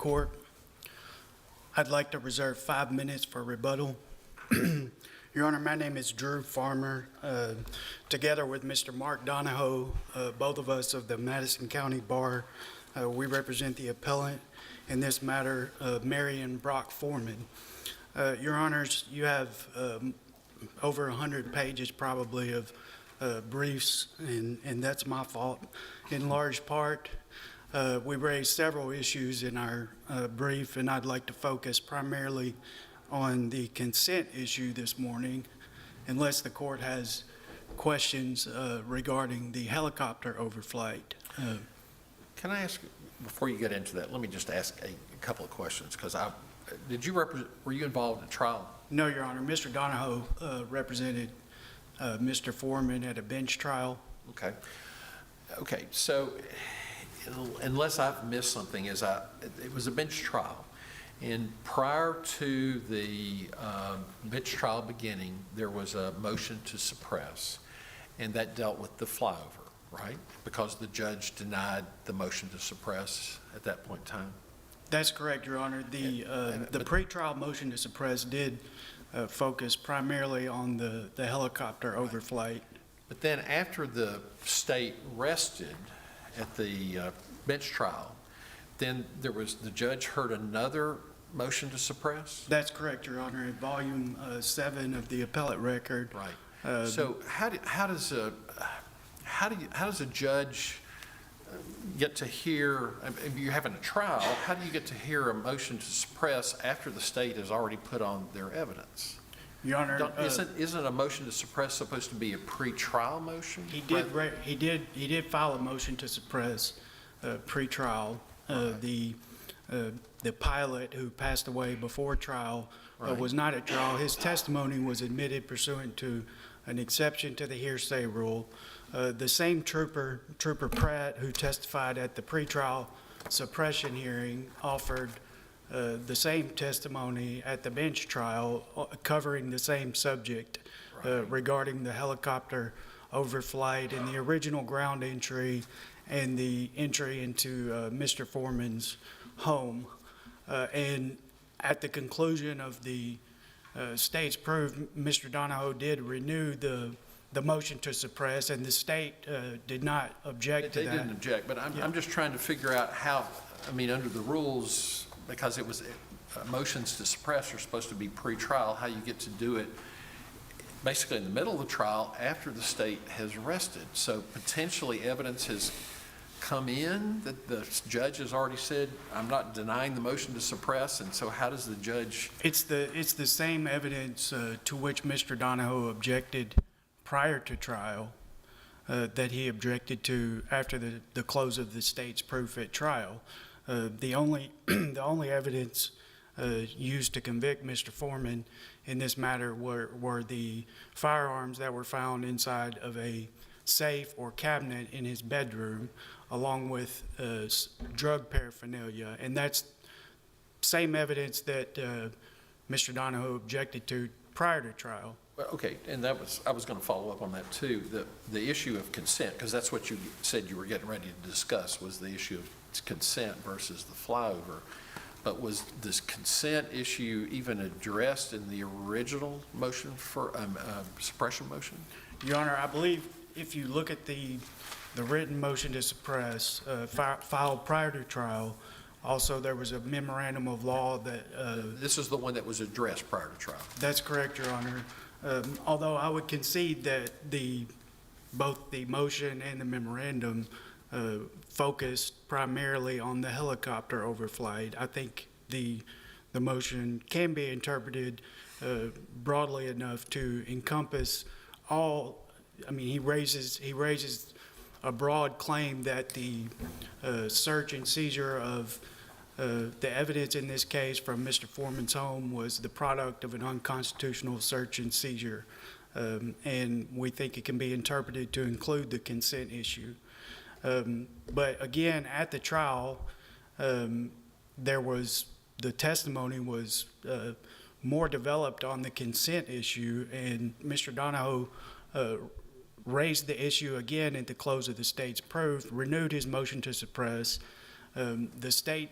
court. I'd like to reserve 5 minutes for rebuttal. Your Honor, my name is Drew Farmer. Together with Mr. Mark Donahoe, both of us of the Madison County Bar, we represent the appellant in this matter, Marion Brock Foreman. Your Honors, you have over 100 pages probably of briefs, and that's my fault in large part. We raised several issues in our brief, and I'd like to focus primarily on the consent issue this morning, unless the court has questions regarding the helicopter overflight. Can I ask, before you get into that, let me just ask a couple of questions, because were you involved in a trial? No, Your Honor. Mr. Donahoe represented Mr. Foreman at a bench trial. Okay. Okay, so unless I've missed something, it was a bench trial. And prior to the bench trial beginning, there was a motion to suppress, and that dealt with the flyover, right? Because the judge denied the motion to suppress at that point in time. That's correct, Your Honor. The pretrial motion to suppress did focus primarily on the helicopter overflight. But then after the state rested at the bench trial, then the judge heard another motion to suppress? That's correct, Your Honor. In volume 7 of the appellate record. Right. So how does a judge get to hear, if you're having a trial, how do you get to hear a motion to suppress after the state has already put on their evidence? Your Honor, isn't a motion to suppress supposed to be a pre-trial motion? He did file a motion to suppress pre-trial. The pilot who passed away before trial was not at trial. His testimony was admitted pursuant to an exception to the hearsay rule. The same trooper Pratt, who testified at the pretrial suppression hearing, offered the same testimony at the bench trial covering the same subject regarding the helicopter overflight and the original ground entry and the entry into Mr. Foreman's home. And at the conclusion of the state's proof, Mr. Donahoe did renew the motion to suppress, and the state did not object to that. They didn't object, but I'm just trying to figure out how, under the rules, because it was motions to suppress are supposed to be pre-trial, how you get to do it basically in the middle of the trial after the state has rested. So potentially evidence has come in that the judge has already said, I'm not denying the motion to suppress, and so how does the judge? It's the same evidence to which Mr. Donahoe objected prior to trial that he objected to after the close of the state's proof at trial. The only evidence used to convict Mr. Foreman in this matter were the firearms that were found inside of a safe or cabinet in his bedroom, along with drug paraphernalia, and that's same evidence that Mr. Donahoe objected to prior to trial. Well, okay, and I was going to follow up on that too. The issue of consent, because that's what you said you were getting ready to discuss, was the issue of consent versus the flyover. But was this consent issue even addressed in the original motion for suppression motion? Your Honor, I believe if you look at the written motion to suppress filed prior to trial, also there was a memorandum of law that... this is the one that was addressed prior to trial. That's correct, Your Honor. Although I would concede that both the motion and the memorandum focused primarily on the helicopter overflight. I think the motion can be interpreted broadly enough to encompass all. He raises a broad claim that the search and seizure of the evidence in this case from Mr. Foreman's home was the product of an unconstitutional search and seizure, and we think it can be interpreted to include the consent issue. But again, at the trial, the testimony was more developed on the consent issue, and Mr. Donahoe raised the issue again at the close of the state's proof, renewed his motion to suppress. The state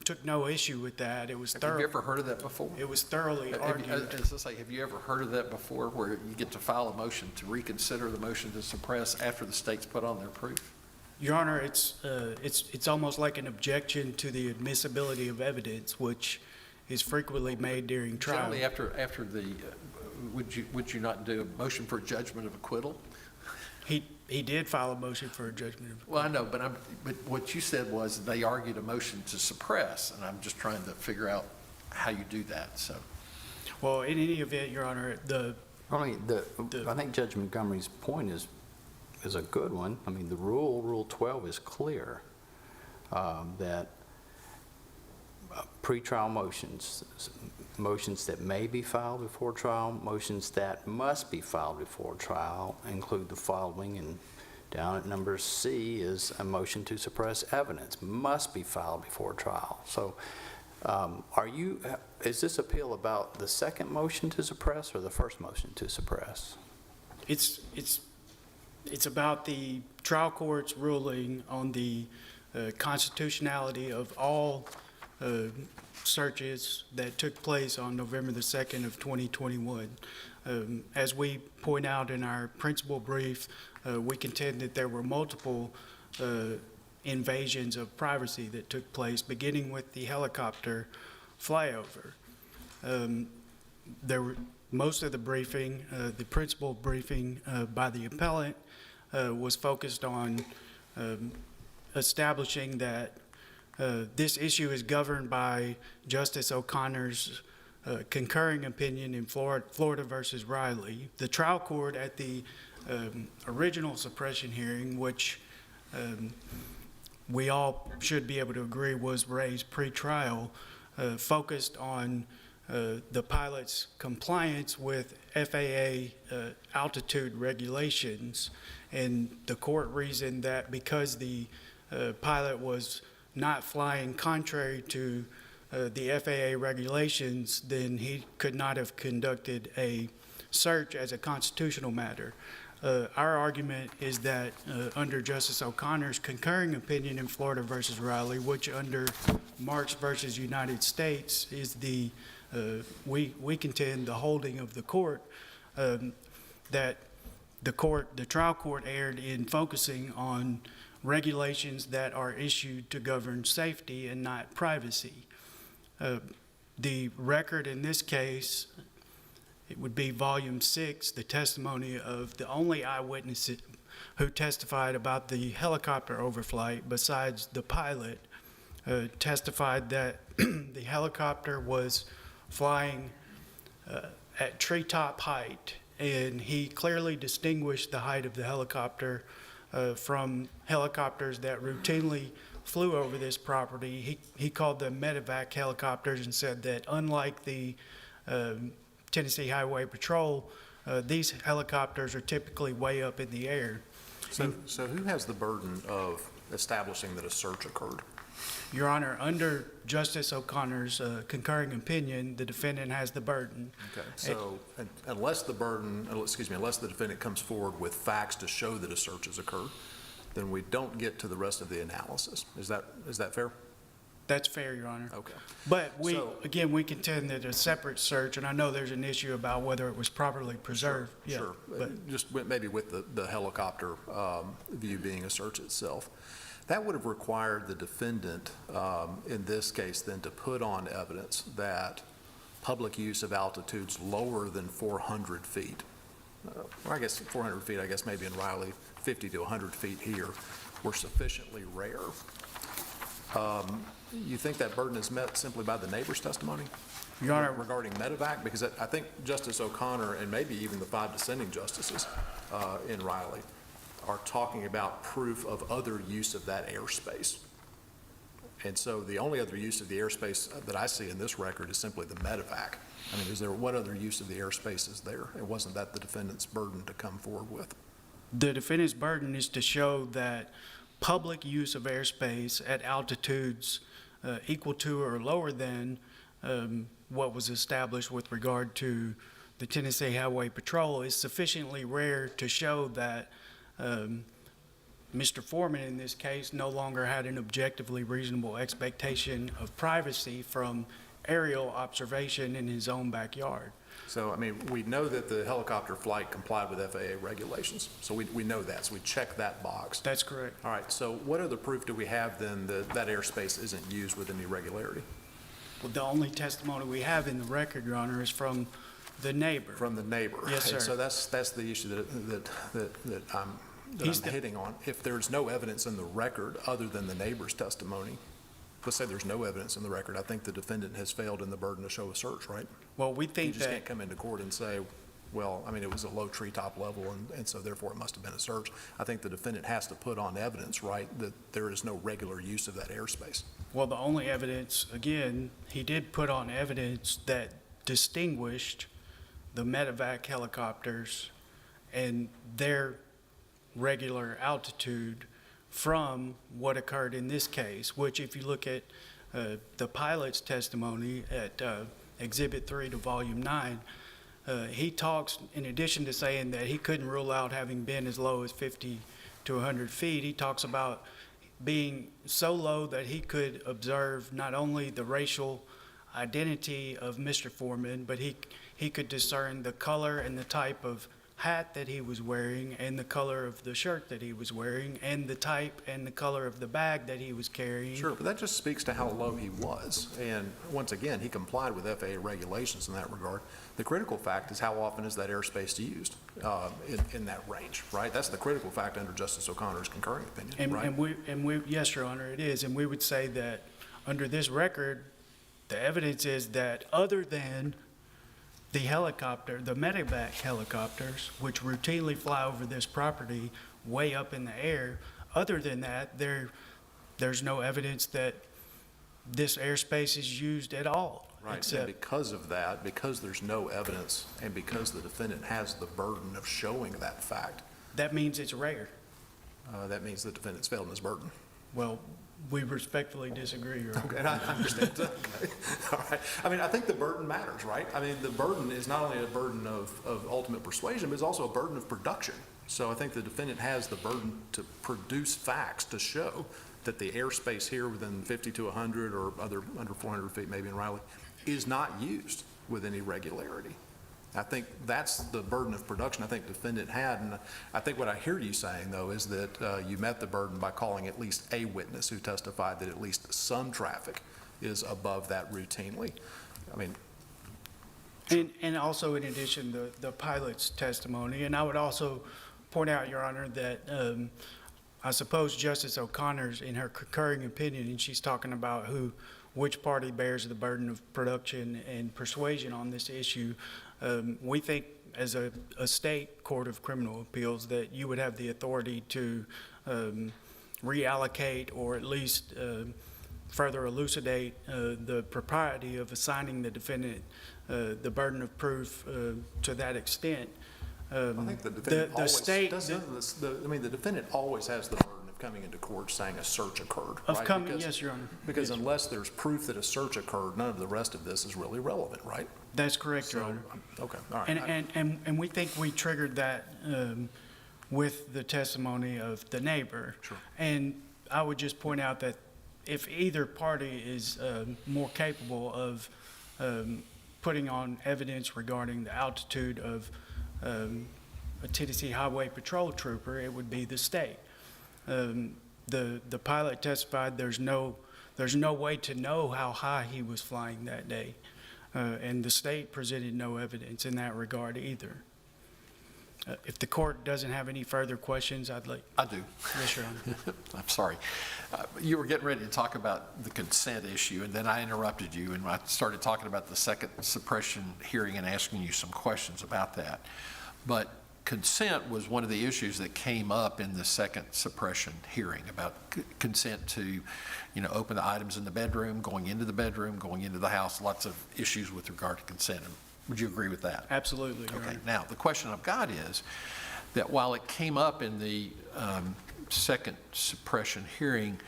took no issue with that. It was Have you thorough. ever heard of that before? It was thoroughly argued. As I say, have you ever heard of that before, where you get to file a motion to reconsider the motion to suppress after the state's put on their proof? Your Honor, it's almost like an objection to the admissibility of evidence, which is frequently made during trial. Generally, after the, would you not do a motion for judgment of acquittal? He did file a motion for a judgment of. Well, I know, but what you said was they argued a motion to suppress, and I'm just trying to figure out how you do that, so. Well, in any event, Your Honor, I think Judge Montgomery's point is a good one. I mean, Rule 12 is clear that pretrial motions that may be filed before trial, motions that must be filed before trial include the following, and down at number C is a motion to suppress evidence, must be filed before trial. So is this appeal about the second motion to suppress or the first motion to suppress? It's about the trial court's ruling on the constitutionality of all searches that took place on November the 2nd of 2021. As we point out in our principal brief, we contend that there were multiple invasions of privacy that took place, beginning with the helicopter flyover. Most of the briefing, the principal briefing by the appellant, was focused on establishing that this issue is governed by Justice O'Connor's concurring opinion in Florida versus Riley. The trial court at the original suppression hearing, which we all should be able to agree was raised pre-trial, focused on the pilot's compliance with FAA altitude regulations, and the court reasoned that because the pilot was not flying contrary to the FAA regulations, then he could not have conducted a search as a constitutional matter. Our argument is that under Justice O'Connor's concurring opinion in Florida versus Riley, which under Marks versus United States is we contend the holding of the court, that the trial court erred in focusing on regulations that are issued to govern safety and not privacy. The record in this case, it would be volume 6, the testimony of the only eyewitness who testified about the helicopter overflight besides the pilot, testified that the helicopter was flying at treetop height, and he clearly distinguished the height of the helicopter from helicopters that routinely flew over this property. He called them medevac helicopters and said that unlike the Tennessee Highway Patrol, these helicopters are typically way up in the air. So who has the burden of establishing that a search occurred? Your Honor, under Justice O'Connor's concurring opinion, the defendant has the burden. Okay, so unless the defendant comes forward with facts to show that a search has occurred, then we don't get to the rest of the analysis. Is that fair? That's fair, Your Honor. Okay. But we contend that a separate search, and I know there's an issue about whether it was properly preserved. Sure. Just maybe with the helicopter view being a search itself. That would have required the defendant, in this case, then to put on evidence that public use of altitudes lower than 400 feet, or I guess 400 feet, I guess maybe in Riley, 50 to 100 feet here, were sufficiently rare. You think that burden is met simply by the neighbor's testimony? Your Honor, regarding medevac? Because I think Justice O'Connor and maybe even the 5 dissenting justices in Riley are talking about proof of other use of that airspace. And so the only other use of the airspace that I see in this record is simply the medevac. I mean, what other use of the airspace is there? It wasn't that the defendant's burden to come forward with. the defendant's burden is to show that public use of airspace at altitudes equal to or lower than what was established with regard to the Tennessee Highway Patrol is sufficiently rare to show that Mr. Foreman in this case no longer had an objectively reasonable expectation of privacy from aerial observation in his own backyard. So, I mean, we know that the helicopter flight complied with FAA regulations, so we know that, so we check that box. That's correct. All right, so what other proof do we have then that that airspace isn't used with any regularity? Well, the only testimony we have in the record, Your Honor, is from the neighbor. From the neighbor? Yes, And sir. so that's the issue that I'm hitting on. If there's no evidence in the record other than the neighbor's testimony, let's say there's no evidence in the record, I think the defendant has failed in the burden to show a search, right? Well, we You think just that, can't come into court and say, well, I mean, it was a low treetop level, and so therefore it must have been a search. I think the defendant has to put on evidence, right, that there is no regular use of that airspace. well, the only evidence, again, he did put on evidence that distinguished the medevac helicopters and their regular altitude from what occurred in this case, which if you look at the pilot's testimony at Exhibit 3 to Volume 9, he talks, in addition to saying that he couldn't rule out having been as low as 50 to 100 feet, he talks about being so low that he could observe not only the racial identity of Mr. Foreman, but he could discern the color and the type of hat that he was wearing and the color of the shirt that he was wearing and the type and the color of the bag that he was carrying. Sure, but that just speaks to how low he was. And once again, he complied with FAA regulations in that regard. The critical fact is how often is that airspace used in that range, right? That's the critical fact under Justice O'Connor's concurring opinion, right? And we, yes, Your Honor, it is. And we would say that under this record, the evidence is that other than the helicopter, the medevac helicopters, which routinely fly over this property way up in the air, other than that, there's no evidence that this airspace is used at all. Right, and Except, because of that, because there's no evidence, and because the defendant has the burden of showing that fact, that means it's rare. that means the defendant's failed in his burden. Well, we respectfully disagree, Your Honor. Okay, and I understand. Okay. All right. I mean, I think the burden matters, right? I mean, the burden is not only a burden of ultimate persuasion, but it's also a burden of production. So I think the defendant has the burden to produce facts to show that the airspace here within 50 to 100 or other under 400 feet, maybe in Riley, is not used with any regularity. I think that's the burden of production I think the defendant had. And I think what I hear you saying, though, is that you met the burden by calling at least a witness who testified that at least some traffic is above that routinely. I mean, And also, in addition, the pilot's testimony. And I would also point out, Your Honor, that I suppose Justice O'Connor's, in her concurring opinion, and she's talking about which party bears the burden of production and persuasion on this issue. We think, as a state court of criminal appeals, that you would have the authority to reallocate or at least further elucidate the propriety of assigning the defendant the burden of proof to that extent. I think the defendant the state- the defendant always has the burden of coming into court saying a search occurred, right? Yes, Your Honor. Because unless there's proof that a search occurred, none of the rest of this is really relevant, right? That's correct, Your So, Honor. okay, all right. And we think we triggered that with the testimony of the neighbor. Sure. And I would just point out that if either party is more capable of putting on evidence regarding the altitude of a Tennessee Highway Patrol trooper, it would be the state. The pilot testified there's no way to know how high he was flying that day. And the state presented no evidence in that regard either. If the court doesn't have any further questions, I'd like. I do. Yes, Your Honor. I'm sorry. You were getting ready to talk about the consent issue, and then I interrupted you, and I started talking about the second suppression hearing and asking you some questions about that. But consent was one of the issues that came up in the second suppression hearing about consent to, open the items in the bedroom, going into the house, lots of issues with regard to consent. Would you agree with that? Absolutely, Your Okay, Honor. now, the question I've got is that while it came up in the second suppression hearing,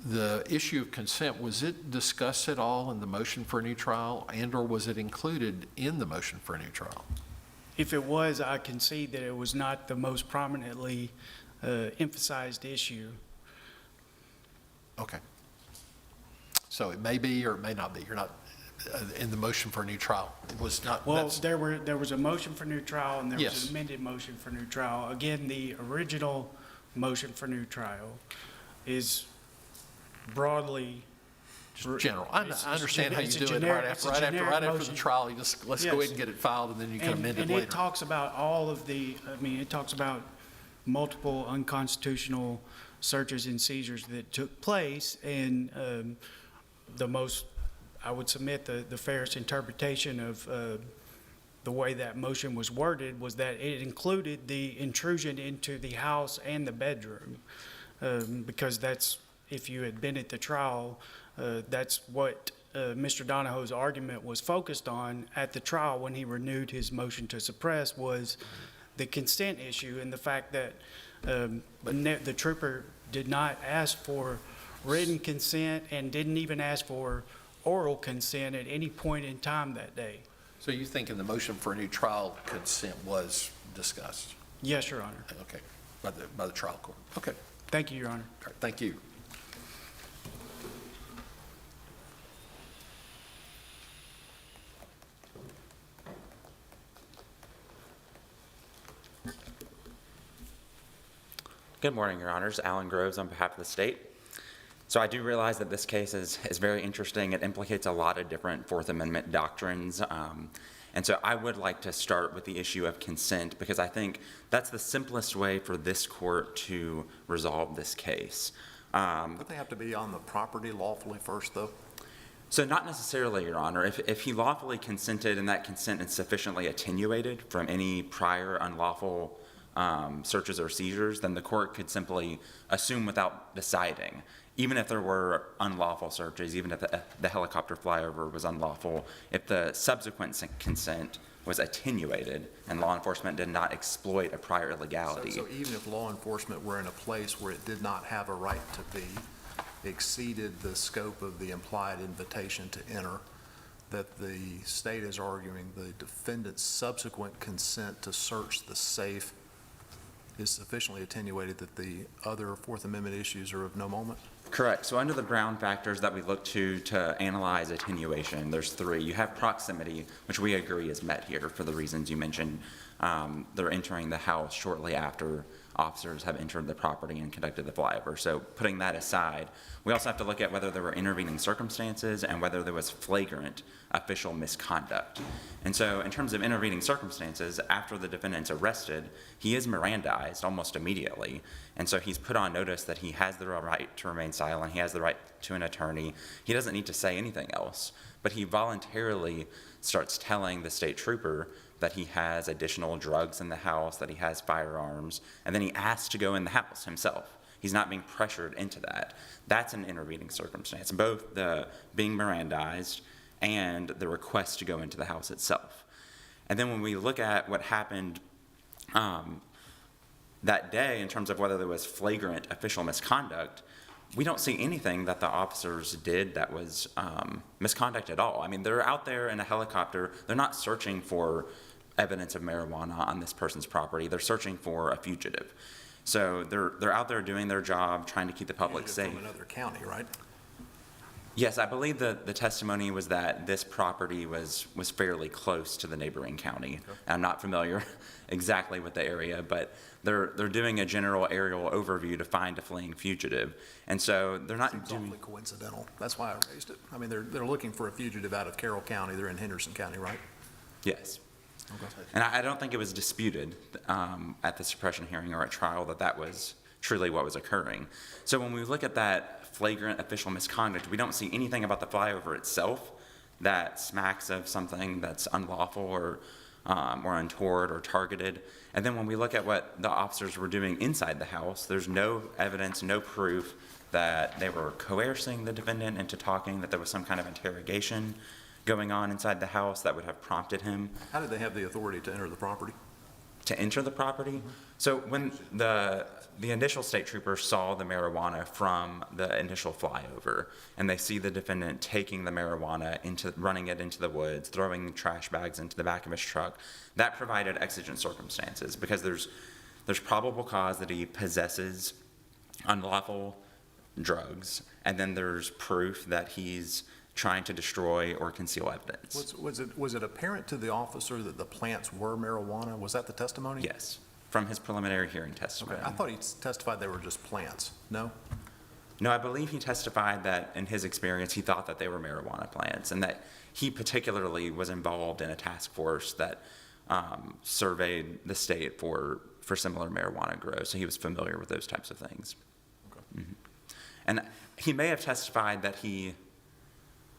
the issue of consent, was it discussed at all in the motion for a new trial, and/or was it included in the motion for a new trial? If it was, I concede that it was not the most prominently emphasized issue. Okay. So it may be or it may not be. You're not in the motion for a new trial. It was not. Well, that's- there was a motion for new trial, and there was Yes. an amended motion for new trial. Again, the original motion for new trial is broadly. Just general. I understand how you it's a do it generic- right it's a after generic the motion. trial. You just, let's go Yes. ahead and get it filed, and then you can amend it And later. it talks about all of the, it talks about multiple unconstitutional searches and seizures that took place, and the most, I would submit, the fairest interpretation of the way that motion was worded was that it included the intrusion into the house and the bedroom, because that's, if you had been at the trial, that's what Mr. Donahoe's argument was focused on at the trial when he renewed his motion to suppress, was the consent issue and the fact that the trooper did not ask for written consent and didn't even ask for oral consent at any point in time that day. So you think in the motion for a new trial, consent was discussed? Yes, Your Honor. Okay, by the trial court. Okay, all Thank you, Your Honor. right, thank you. Good morning, Your Honors. Alan Groves on behalf of the state. So I do realize that this case is very interesting. It implicates a lot of different Fourth Amendment doctrines. And so I would like to start with the issue of consent because I think that's the simplest way for this court to resolve this case. Would they have to be on the property lawfully first, though? So not necessarily, Your Honor. If he lawfully consented and that consent is sufficiently attenuated from any prior unlawful searches or seizures, then the court could simply assume without deciding, even if there were unlawful searches, even if the helicopter flyover was unlawful, if the subsequent consent was attenuated and law enforcement did not exploit a prior illegality. So even if law enforcement were in a place where it did not have a right to be, exceeded the scope of the implied invitation to enter, that the state is arguing the defendant's subsequent consent to search the safe is sufficiently attenuated that the other Fourth Amendment issues are of no moment? Correct. So under the Brown factors that we look to analyze attenuation, there's three. You have proximity, which we agree is met here for the reasons you mentioned. They're entering the house shortly after officers have entered the property and conducted the flyover. So putting that aside, we also have to look at whether there were intervening circumstances and whether there was flagrant official misconduct. And so in terms of intervening circumstances, after the defendant's arrested, he is Mirandized almost immediately. And so he's put on notice that he has the right to remain silent, he has the right to an attorney. He doesn't need to say anything else, but he voluntarily starts telling the state trooper that he has additional drugs in the house, that he has firearms, and then he asks to go in the house himself. He's not being pressured into that. That's an intervening circumstance, both the being Mirandized and the request to go into the house itself. And then when we look at what happened that day in terms of whether there was flagrant official misconduct, we don't see anything that the officers did that was misconduct at all. I mean, they're out there in a helicopter. They're not searching for evidence of marijuana on this person's property. They're searching for a fugitive. So they're out there doing their job, trying to keep the public safe. From another county, right? Yes, I believe the testimony was that this property was fairly close to the neighboring county. Okay. I'm not familiar exactly with the area, but they're doing a general aerial overview to find a fleeing fugitive. And so they're not Seems doing... awfully coincidental. That's why I raised it. I mean, they're looking for a fugitive out of Carroll County. They're in Henderson County, right? Yes. Okay. And I don't think it was disputed at the suppression hearing or at trial that that was truly what was occurring. So when we look at that flagrant official misconduct, we don't see anything about the flyover itself that smacks of something that's unlawful or untoward or targeted. And then when we look at what the officers were doing inside the house, there's no evidence, no proof that they were coercing the defendant into talking, that there was some kind of interrogation going on inside the house that would have prompted him How did they have the authority to enter the property? to enter the property. So when the initial state trooper saw the marijuana from the initial flyover, and they see the defendant taking the marijuana running it into the woods, throwing trash bags into the back of his truck, that provided exigent circumstances because there's There's probable cause that he possesses unlawful drugs, and then there's proof that he's trying to destroy or conceal evidence. Was it apparent to the officer that the plants were marijuana? Was that the testimony? Yes, from his preliminary hearing Okay, testimony. I thought he testified they were just plants. No? No, I believe he testified that in his experience, he thought that they were marijuana plants, and that he particularly was involved in a task force that surveyed the state for similar marijuana grows, so he was familiar with those types of things. Okay. And he may have testified that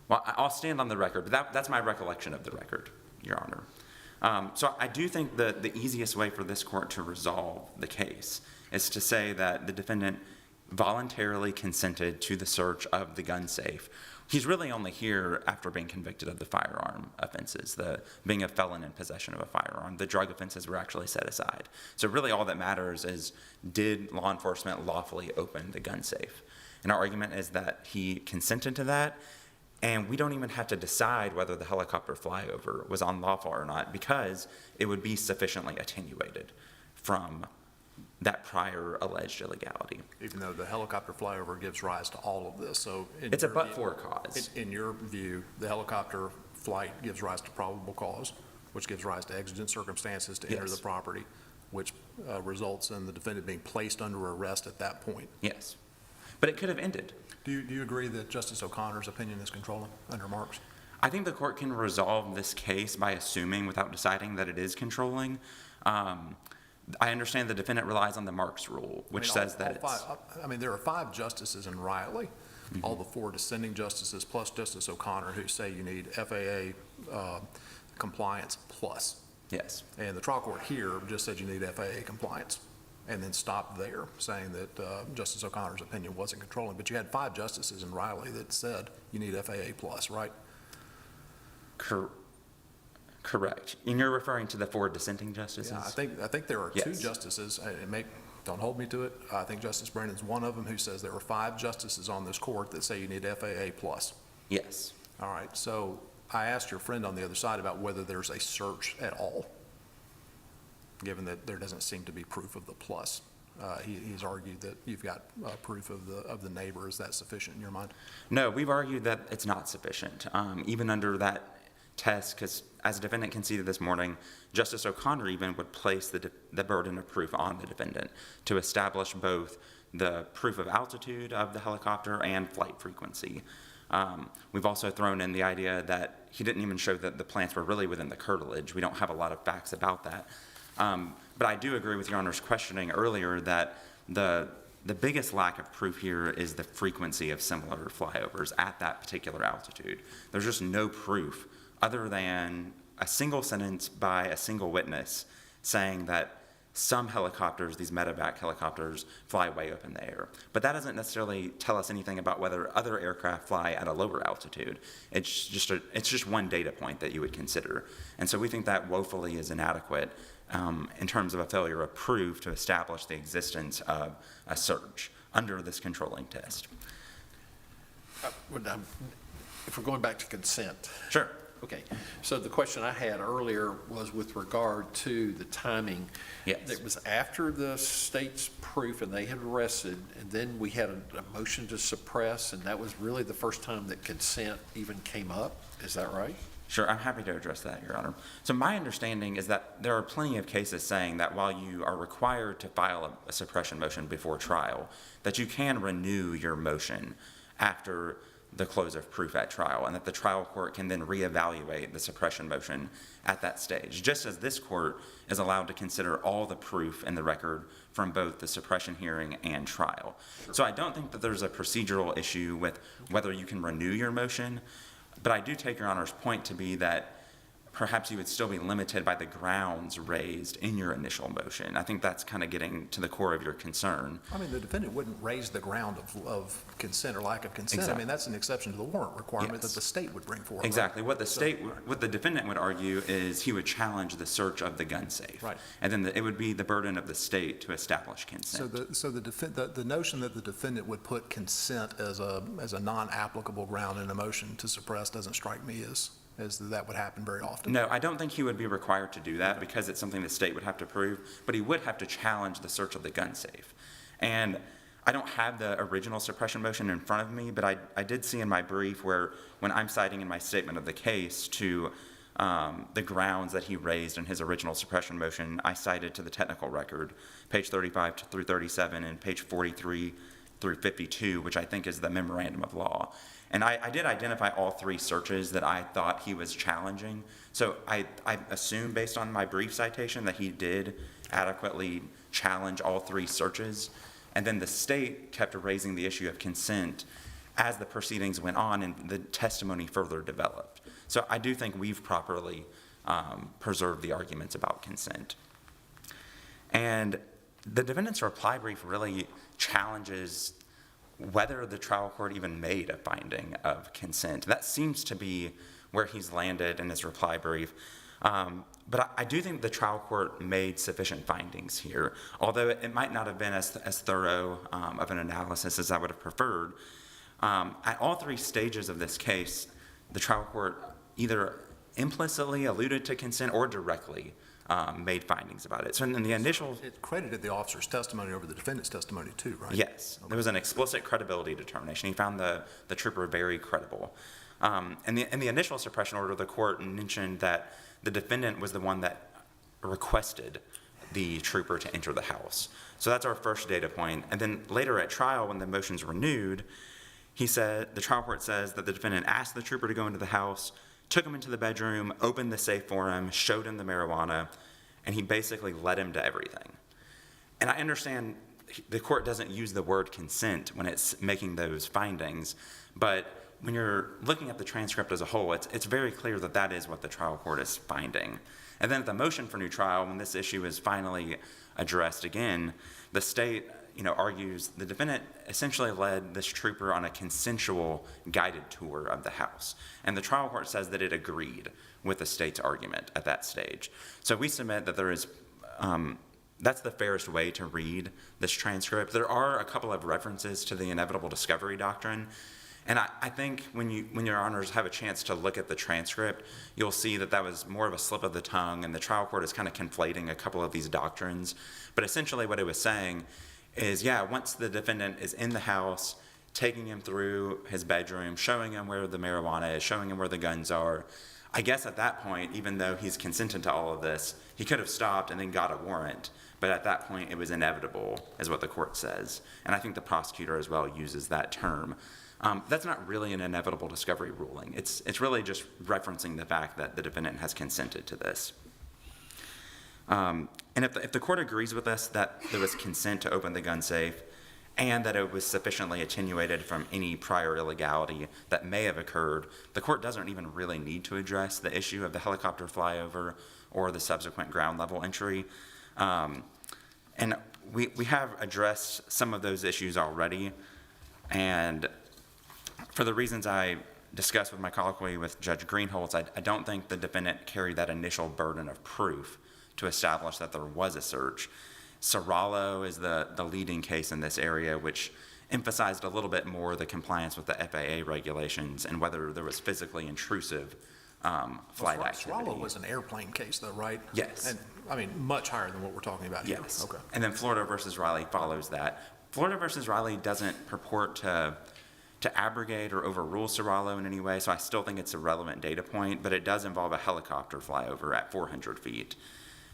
well, I'll stand on the record, but that's my recollection of the record, Your Honor. So I do think that the easiest way for this court to resolve the case is to say that the defendant voluntarily consented to the search of the gun safe. He's really only here after being convicted of the firearm offenses, being a felon in possession of a firearm. The drug offenses were actually set aside. So really all that matters is, did law enforcement lawfully open the gun safe? And our argument is that he consented to that, and we don't even have to decide whether the helicopter flyover was unlawful or not, because it would be sufficiently attenuated from that prior alleged illegality. Even though the helicopter flyover gives rise to all of this, so. It's a but-for cause. In your view, the helicopter flight gives rise to probable cause, which gives rise to exigent circumstances to enter Yes. the property, which results in the defendant being placed under arrest at that point. Yes. But it could have ended. Do you agree that Justice O'Connor's opinion is controlling under Marks? I think the court can resolve this case by assuming, without deciding, that it is controlling. I understand the defendant relies on the Marks rule, which says that it's... There are 5 justices in Riley, all the 4 dissenting justices, plus Justice O'Connor, who say you need FAA compliance plus. Yes. And the trial court here just said you need FAA compliance, and then stopped there, saying that Justice O'Connor's opinion wasn't controlling. But you had 5 justices in Riley that said you need FAA plus, right? Correct. And you're referring to the 4 dissenting justices? Yeah, I think there are 2 Yes. justices, don't hold me to it, I think Justice Brennan's one of them, who says there are 5 justices on this court that say you need FAA plus. Yes. All right, so I asked your friend on the other side about whether there's a search at all, given that there doesn't seem to be proof of the plus. He's argued that you've got proof of the neighbor. Is that sufficient in your mind? No, we've argued that it's not sufficient, even under that test, because as a defendant conceded this morning, Justice O'Connor even would place the burden of proof on the defendant to establish both the proof of altitude of the helicopter and flight frequency. We've also thrown in the idea that he didn't even show that the plants were really within the curtilage. We don't have a lot of facts about that. But I do agree with Your Honor's questioning earlier that the biggest lack of proof here is the frequency of similar flyovers at that particular altitude. There's just no proof other than a single sentence by a single witness saying that some helicopters, these medevac helicopters, fly way up in the air. But that doesn't necessarily tell us anything about whether other aircraft fly at a lower altitude. It's just one data point that you would consider. And so we think that woefully is inadequate in terms of a failure of proof to establish the existence of a search under this controlling test. If we're going back to consent. Sure. Okay, so the question I had earlier was with regard to the timing. Yes. It was after the state's proof and they had arrested, and then we had a motion to suppress, and that was really the first time that consent even came up. Is that right? Sure, I'm happy to address that, Your Honor. So my understanding is that there are plenty of cases saying that while you are required to file a suppression motion before trial, that you can renew your motion after the close of proof at trial, and that the trial court can then reevaluate the suppression motion at that stage, just as this court is allowed to consider all the proof in the record from both the suppression hearing and trial. So I don't think that there's a procedural issue with whether you can renew your motion, but I do take Your Honor's point to be that perhaps you would still be limited by the grounds raised in your initial motion. I think that's kind of getting to the core of your concern. I mean, the defendant wouldn't raise the ground of consent or lack of consent. Exactly. I mean, that's an exception to the warrant requirement Yes. that the state would bring forward. Exactly. What the defendant would argue is he would challenge the search of the gun safe. Right. And then it would be the burden of the state to establish consent. The notion that the defendant would put consent as a non-applicable ground in a motion to suppress doesn't strike me as as that would happen very often. No, I don't think he would be required to do that because it's something the state would have to prove, but he would have to challenge the search of the gun safe. And I don't have the original suppression motion in front of me, but I did see in my brief where, when I'm citing in my statement of the case to the grounds that he raised in his original suppression motion, I cited to the technical record, page 35 through 37 and page 43 through 52, which I think is the memorandum of law. And I did identify all three searches that I thought he was challenging. So I assume, based on my brief citation, that he did adequately challenge all three searches. And then the state kept raising the issue of consent as the proceedings went on and the testimony further developed. So I do think we've properly preserved the arguments about consent. And the defendant's reply brief really challenges whether the trial court even made a finding of consent. That seems to be where he's landed in his reply brief. But I do think the trial court made sufficient findings here, although it might not have been as thorough of an analysis as I would have preferred. At all three stages of this case, the trial court either implicitly alluded to consent or directly made findings about it. So in the initial... It credited the officer's testimony over the defendant's testimony too, right? Yes. Okay. There was an explicit credibility determination. He found the trooper very credible. In the initial suppression order, the court mentioned that the defendant was the one that requested the trooper to enter the house. So that's our first data point. And then later at trial, when the motion's renewed, the trial court says that the defendant asked the trooper to go into the house, took him into the bedroom, opened the safe for him, showed him the marijuana, and he basically led him to everything. And I understand the court doesn't use the word consent when it's making those findings, but when you're looking at the transcript as a whole, it's very clear that that is what the trial court is finding. And then at the motion for new trial, when this issue is finally addressed again, the state argues the defendant essentially led this trooper on a consensual guided tour of the house. And the trial court says that it agreed with the state's argument at that stage. So we submit that there is, that's the fairest way to read this transcript. There are a couple of references to the inevitable discovery doctrine. And I think when your honors have a chance to look at the transcript, you'll see that that was more of a slip of the tongue, and the trial court is kind of conflating a couple of these doctrines. But essentially what it was saying is, once the defendant is in the house, taking him through his bedroom, showing him where the marijuana is, showing him where the guns are, I guess at that point, even though he's consented to all of this, he could have stopped and then got a warrant. But at that point, it was inevitable, is what the court says. And I think the prosecutor as well uses that term. That's not really an inevitable discovery ruling. It's really just referencing the fact that the defendant has consented to this. And if the court agrees with us that there was consent to open the gun safe and that it was sufficiently attenuated from any prior illegality that may have occurred, the court doesn't even really need to address the issue of the helicopter flyover or the subsequent ground level entry. And we have addressed some of those issues already. And for the reasons I discussed with my colloquy with Judge Greenholz, I don't think the defendant carried that initial burden of proof to establish that there was a search. Serralo is the leading case in this area, which emphasized a little bit more the compliance with the FAA regulations and whether there was physically intrusive flight activity. Serralo was an airplane case though, right? Yes. And, I mean, much higher than what we're talking about here. Yes. Okay. And then Florida versus Riley follows that. Florida versus Riley doesn't purport to abrogate or overrule Serralo in any way, so I still think it's a relevant data point, but it does involve a helicopter flyover at 400 feet.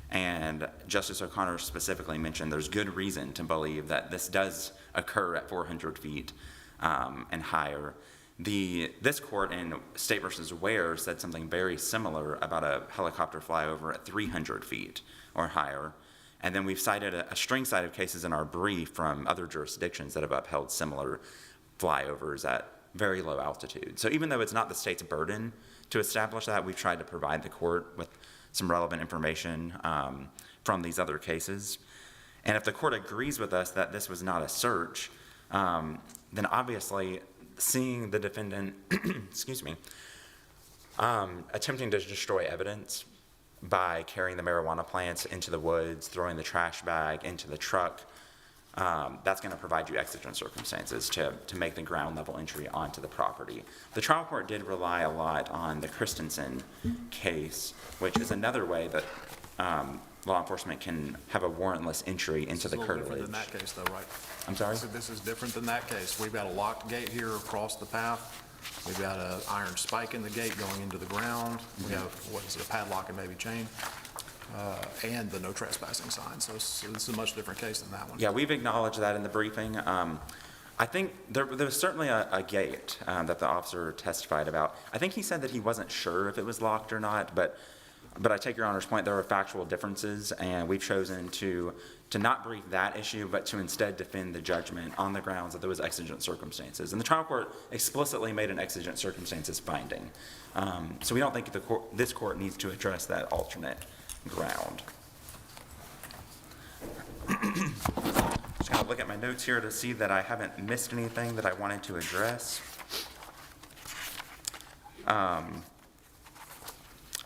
And Justice O'Connor specifically mentioned there's good reason to believe that this does occur at 400 feet and higher. This court in State versus Ware said something very similar about a helicopter flyover at 300 feet or higher. And then we've cited a string side of cases in our brief from other jurisdictions that have upheld similar flyovers at very low altitude. So even though it's not the state's burden to establish that, we've tried to provide the court with some relevant information from these other cases. And if the court agrees with us that this was not a search, then obviously seeing the defendant, attempting to destroy evidence by carrying the marijuana plants into the woods, throwing the trash bag into the truck, that's going to provide you exigent circumstances to make the ground level entry onto the property. The trial court did rely a lot on the Christensen case, which is another way that law enforcement can have a warrantless entry into the It's a little curtilage. different than that case, though, right? I'm sorry? So this is different than that case. We've got a locked gate here across the path. We've got an iron spike in the gate going into the ground. We have, what is it, a padlock and maybe chain, and the no trespassing sign. So this is a much different case than that one. Yeah, we've acknowledged that in the briefing. I think there was certainly a gate that the officer testified about. I think he said that he wasn't sure if it was locked or not, but I take Your Honor's point, there are factual differences, and we've chosen to not brief that issue, but to instead defend the judgment on the grounds that there was exigent circumstances. And the trial court explicitly made an exigent circumstances finding. So we don't think this court needs to address that alternate ground. Just gonna look at my notes here to see that I haven't missed anything that I wanted to address.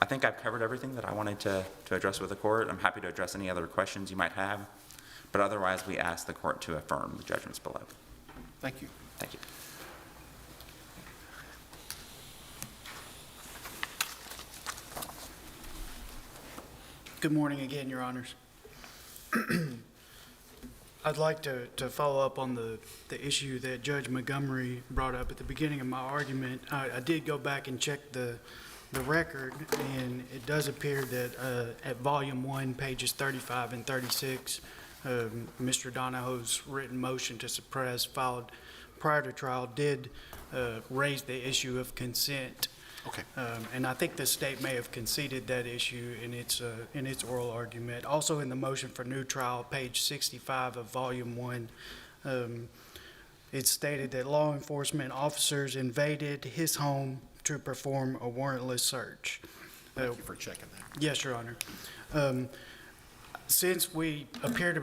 I think I've covered everything that I wanted to address with the court. I'm happy to address any other questions you might have, but otherwise we ask the court to affirm the judgments below. Thank you. Thank you. Good morning again, Your Honors. I'd like to follow up on the issue that Judge Montgomery brought up at the beginning of my argument. I did go back and check the record, and it does appear that at Volume 1, pages 35 and 36, Mr. Donahoe's written motion to suppress filed prior to trial did raise the issue of consent. Okay. And I think the state may have conceded that issue in its oral argument. Also in the motion for new trial, page 65 of Volume 1, it stated that law enforcement officers invaded his home to perform a warrantless search. Thank you for checking that. Yes, Your Honor. Since we appear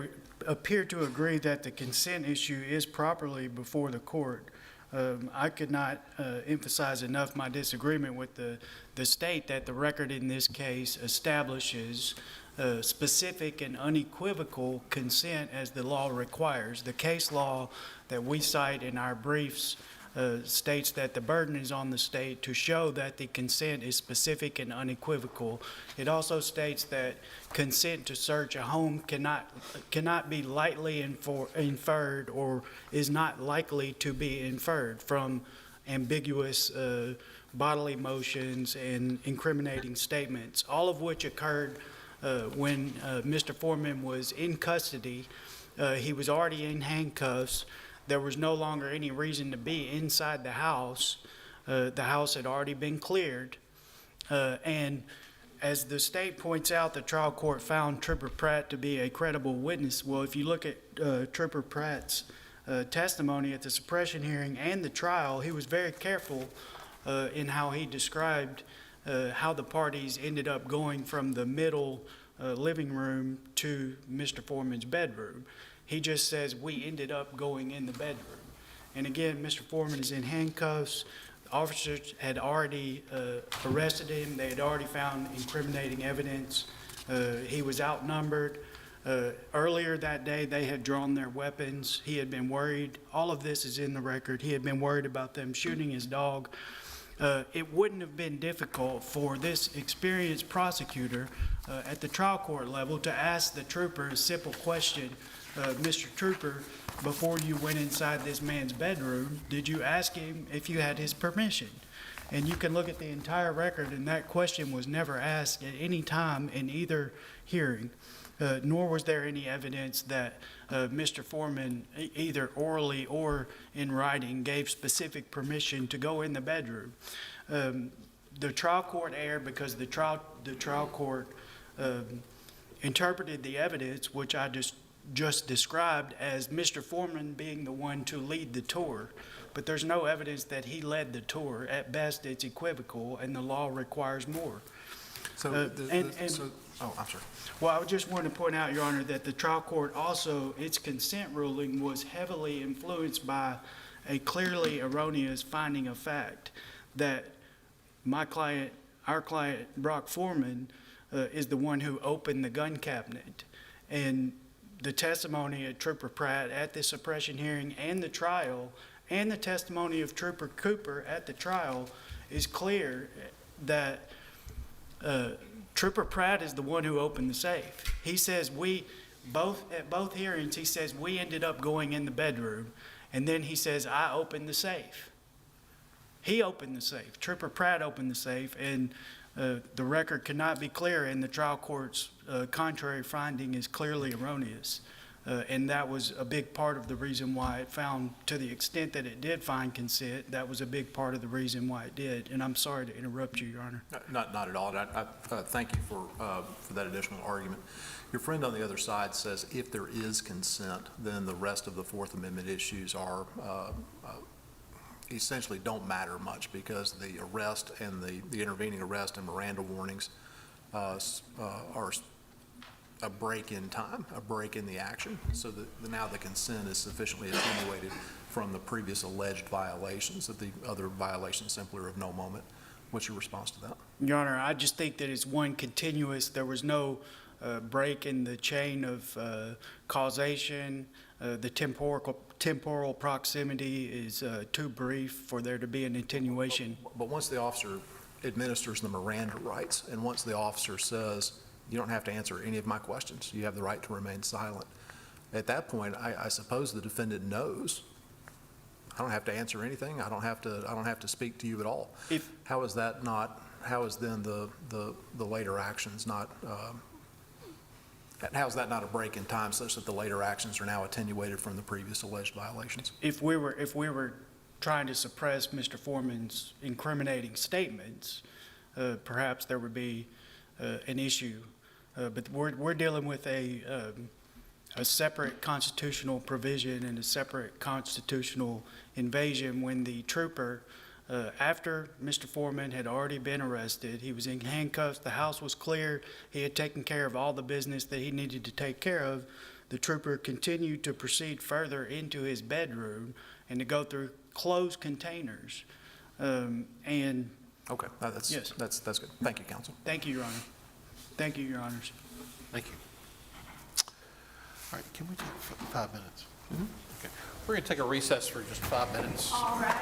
to agree that the consent issue is properly before the court, I could not emphasize enough my disagreement with the state that the record in this case establishes specific and unequivocal consent as the law requires. The case law that we cite in our briefs states that the burden is on the state to show that the consent is specific and unequivocal. It also states that consent to search a home cannot be lightly inferred or is not likely to be inferred from ambiguous bodily motions and incriminating statements, all of which occurred when Mr. Foreman was in custody. He was already in handcuffs. There was no longer any reason to be inside the house. The house had already been cleared. And as the state points out, the trial court found Trooper Pratt to be a credible witness. Well, if you look at Trooper Pratt's testimony at the suppression hearing and the trial, he was very careful in how he described how the parties ended up going from the middle living room to Mr. Foreman's bedroom. He just says, we ended up going in the bedroom. And again, Mr. Foreman is in handcuffs. The officers had already arrested him. They had already found incriminating evidence. He was outnumbered. Earlier that day, they had drawn their weapons. He had been worried. All of this is in the record. He had been worried about them shooting his dog. It wouldn't have been difficult for this experienced prosecutor at the trial court level to ask the trooper a simple question. Mr. Trooper, before you went inside this man's bedroom, did you ask him if you had his permission? And you can look at the entire record, and that question was never asked at any time in either hearing, nor was there any evidence that Mr. Foreman, either orally or in writing, gave specific permission to go in the bedroom. The trial court erred because the trial court interpreted the evidence, which I just described, as Mr. Foreman being the one to lead the tour, but there's no evidence that he led the tour. At best, it's equivocal, and the law requires more. So, I'm sorry. Well, I just wanted to point out, Your Honor, that the trial court also, its consent ruling was heavily influenced by a clearly erroneous finding of fact that our client, Brock Foreman, is the one who opened the gun cabinet. And the testimony of Trooper Pratt at the suppression hearing and the trial, and the testimony of Trooper Cooper at the trial is clear that Trooper Pratt is the one who opened the safe. He says at both hearings, he says we ended up going in the bedroom, and then he says I opened the safe. He opened the safe. Trooper Pratt opened the safe, and the record cannot be clear, and the trial court's contrary finding is clearly erroneous. And that was a big part of the reason why it found, to the extent that it did find consent, that was a big part of the reason why it did. And I'm sorry to interrupt you, Your Honor. Not at all. I thank you for that additional argument. Your friend on the other side says if there is consent, then the rest of the Fourth Amendment issues are essentially don't matter much because the arrest and the intervening arrest and Miranda warnings are a break in time, a break in the action, so that now the consent is sufficiently attenuated from the previous alleged violations, that the other violations simply are of no moment. What's your response to that? Your Honor, I just think that it's one continuous, there was no break in the chain of causation. The temporal proximity is too brief for there to be an attenuation. But once the officer administers the Miranda rights, and once the officer says, you don't have to answer any of my questions, you have the right to remain silent, at that point, I suppose the defendant knows, I don't have to answer anything, I don't have to speak to you at all. How is then the later actions not, how is that not a break in time such that the later actions are now attenuated from the previous alleged violations? If we were trying to suppress Mr. Foreman's incriminating statements, perhaps there would be an issue. But we're dealing with a separate constitutional provision and a separate constitutional invasion when the trooper, after Mr. Foreman had already been arrested, he was in handcuffs, the house was clear, he had taken care of all the business that he needed to take care of, the trooper continued to proceed further into his bedroom and to go through closed containers. And Okay, that's good. Thank you, counsel. thank you, Your Honor. Thank you, Your Honors. Thank you. All right, can we take 5 minutes? Okay. We're going to take a recess for just 5 minutes. All right.